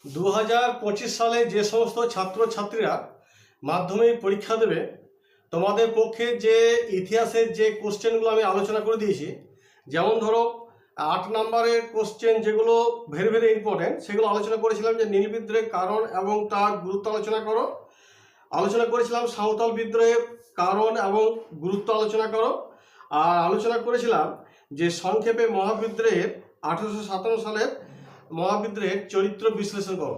2025 সালে যে সমস্ত ছাত্রছাত্রীরা মাধ্যমিক পরীক্ষা দেবে, তোমাদের পক্ষে যে ইতিহাসের যে কোশ্চেনগুলো আমি আলোচনা করে দিয়েছি, যেমন ধরো 8 নম্বরের কোশ্চেন যেগুলো ভেরি ভেরি ইম্পর্টেন্ট, সেগুলো আলোচনা করেছিলাম যে নীল বিদ্রোহের কারণ এবং তার গুরুত্ব আলোচনা করো। আলোচনা করেছিলাম সাঁওতাল বিদ্রোহের কারণ এবং গুরুত্ব আলোচনা করো। আর আলোচনা করেছিলাম যে সংক্ষেপে মহাবিদ্রোহের 1857 সালের মহাবিদ্রোহের চরিত্র বিশ্লেষণ করো।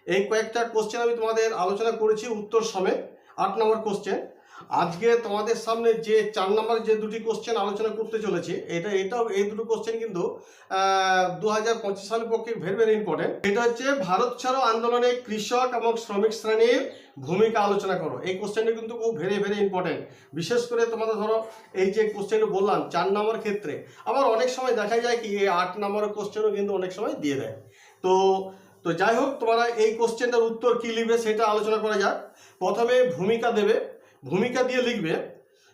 এই কয়েকটা কোশ্চেন আমি তোমাদের আলোচনা করেছি উত্তর সমেত। 8 নম্বর কোশ্চেন। আজকে তোমাদের সামনে যে 4 নম্বরের যে দুটি কোশ্চেন আলোচনা করতে চলেছি, এটাও এই দুটো কোশ্চেন কিন্তু 2025 সালের পক্ষে ভেরি ভেরি ইম্পর্টেন্ট। এটা হচ্ছে ভারত ছাড়ো আন্দোলনে কৃষক এবং শ্রমিক শ্রেণীর ভূমিকা আলোচনা করো। এই কোশ্চেনটা কিন্তু খুব ভেরি ভেরি ইম্পর্টেন্ট। বিশেষ করে তোমাদের ধরো এই যে কোশ্চেনটা বললাম 4 নম্বর ক্ষেত্রে, আবার অনেক সময় দেখা যায় কি এই 8 নম্বরের কোশ্চেনও কিন্তু অনেক সময় দিয়ে দেয়। তো যাই হোক, তোমরা এই কোশ্চেনটার উত্তর কী লিখবে সেটা আলোচনা করা যাক। প্রথমে ভূমিকা দেবে, ভূমিকা দিয়ে লিখবে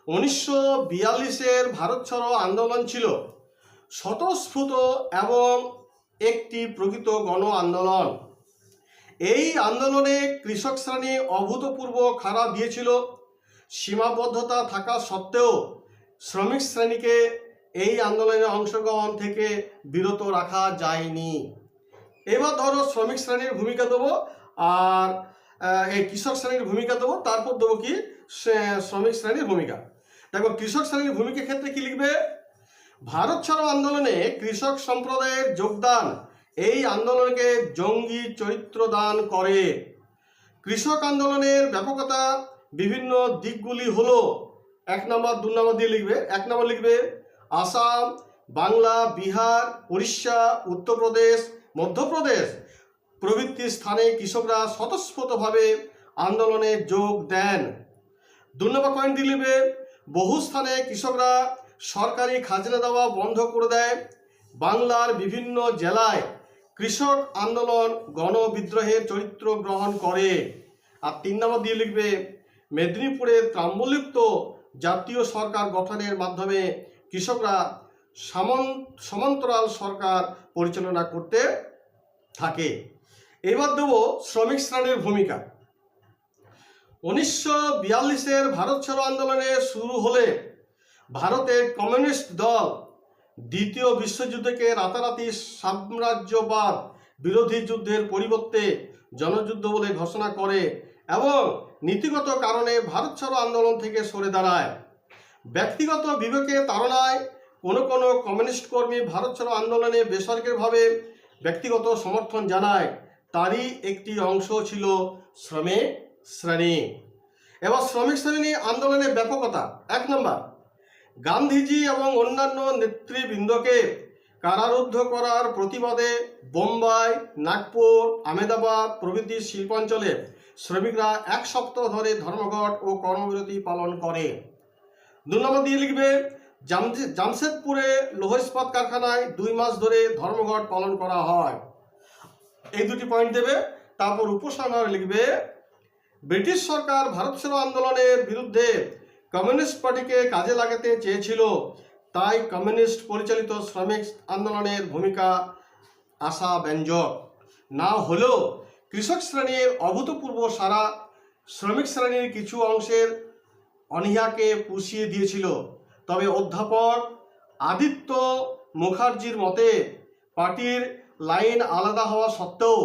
1942-এর ভারত ছাড়ো আন্দোলন ছিল স্বতঃস্ফূর্ত এবং একটি প্রকৃত গণ আন্দোলন। এই আন্দোলনে কৃষক শ্রেণী অভূতপূর্ব খাড়া দিয়েছিল। সীমাবদ্ধতা থাকা সত্ত্বেও শ্রমিক শ্রেণীকে এই আন্দোলনে অংশগ্রহণ থেকে বিরত রাখা যায়নি। এবার ধরো শ্রমিক শ্রেণীর ভূমিকা দেবো আর এই কৃষক শ্রেণীর ভূমিকা দেবো, তারপর দেবো কি শ্রমিক শ্রেণীর ভূমিকা। দেখো কৃষক শ্রেণীর ভূমিকার ক্ষেত্রে কি লিখবে? ভারত ছাড়ো আন্দোলনে কৃষক সম্প্রদায়ের যোগদান এই আন্দোলনকে জঙ্গি চরিত্র দান করে। কৃষক আন্দোলনের ব্যাপকতা বিভিন্ন দিকগুলি হলো 1 নম্বর 2 নম্বর দিয়ে লিখবে। 1 নম্বর লিখবে আসাম, বাংলা, বিহার, উড়িষ্যা, উত্তরপ্রদেশ, মধ্যপ্রদেশ প্রভৃতি স্থানে কৃষকরা স্বতঃস্ফূর্তভাবে আন্দোলনে যোগ দেন। 2 নম্বর পয়েন্ট দিয়ে লিখবে বহু স্থানে কৃষকরা সরকারি খাজনা দেওয়া বন্ধ করে দেয়। বাংলার বিভিন্ন জেলায় কৃষক আন্দোলন গণবিদ্রোহের চরিত্র গ্রহণ করে। আর 3 নম্বর দিয়ে লিখবে মেদিনীপুরের ত্রাম্বলিপ্ত জাতীয় সরকার গঠনের মাধ্যমে কৃষকরা সমান্তরাল সরকার পরিচালনা করতে থাকে। এবার দেব শ্রমিক শ্রেণীর ভূমিকা। 1942-এর ভারত ছাড়ো আন্দোলনে শুরু হলে ভারতের কমিউনিস্ট দল দ্বিতীয় বিশ্বযুদ্ধকে রাতারাতি সাম্রাজ্যবাদ বিরোধী যুদ্ধের পরিবর্তে জনযুদ্ধ বলে ঘোষণা করে এবং নীতিগত কারণে ভারত ছাড়ো আন্দোলন থেকে সরে দাঁড়ায়। ব্যক্তিগত বিবেকের তাড়নায় কোনো কোনো কমিউনিস্ট কর্মী ভারত ছাড়ো আন্দোলনে বেসরকারিভাবে ব্যক্তিগত সমর্থন জানায়। তারই একটি অংশ ছিল শ্রমিক শ্রেণী। এবার শ্রমিক শ্রেণী আন্দোলনের ব্যাপকতা। 1 নম্বর, গান্ধীজি এবং অন্যান্য নেতৃবৃন্দকে কারারুদ্ধ করার প্রতিবাদে বোম্বাই, নাগপুর, আহমেদাবাদ প্রভৃতি শিল্পাঞ্চলে শ্রমিকরা 1 সপ্তাহ ধরে ধর্মঘট ও কর্মবিরতি পালন করে। 2 নম্বর দিয়ে লিখবে জামশেদপুরে লৌহ ইস্পাত কারখানায় 2 মাস ধরে ধর্মঘট পালন করা হয়। এই দুটি পয়েন্ট দেবে। তারপর উপসংহারে লিখবে ব্রিটিশ সরকার ভারত ছাড়ো আন্দোলনের বিরুদ্ধে কমিউনিস্ট পার্টিকে কাজে লাগাতে চেয়েছিল, তাই কমিউনিস্ট পরিচালিত শ্রমিক আন্দোলনের ভূমিকা আশাব্যঞ্জক না হলেও কৃষক শ্রেণীর অভূতপূর্ব সারা শ্রমিক শ্রেণীর কিছু অংশের অনীহাকে পুষিয়ে দিয়েছিল। তবে অধ্যাপক আদিত্য মুখার্জির মতে পার্টির লাইন আলাদা হওয়া সত্ত্বেও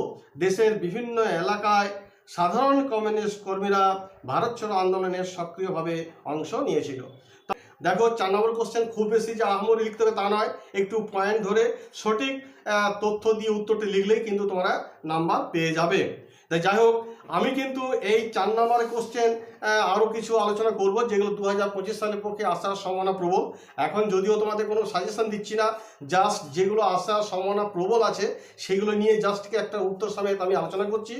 দেশের বিভিন্ন এলাকায় সাধারণ কমিউনিস্ট কর্মীরা ভারত ছাড়ো আন্দোলনে সক্রিয়ভাবে অংশ নিয়েছিল। দেখো 4 নম্বর কোশ্চেন খুব বেশি যে আহামরি লিখতে হবে তা নয়, একটু পয়েন্ট ধরে সঠিক তথ্য দিয়ে উত্তরটি লিখলেই কিন্তু তোমরা নাম্বার পেয়ে যাবে। তাই যাই হোক, আমি কিন্তু এই 4 নম্বরের কোশ্চেন আরও কিছু আলোচনা করব যেগুলো 2025 সালের পক্ষে আসার সম্ভাবনা প্রবল। এখন যদিও তোমাদের কোনো সাজেশন দিচ্ছি না, জাস্ট যেগুলো আসার সম্ভাবনা প্রবল আছে সেগুলো নিয়ে জাস্ট একটা উত্তর সমেত আমি আলোচনা করছি।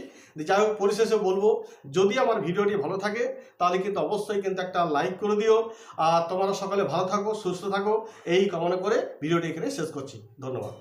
যাই হোক, পরিশেষে বলবো যদি আমার ভিডিওটি ভালো থাকে তাহলে কিন্তু অবশ্যই কিন্তু একটা লাইক করে দিও। আর তোমরা সকালে ভালো থাকো, সুস্থ থাকো, এই কামনা করে ভিডিওটি এখানে শেষ করছি। ধন্যবাদ।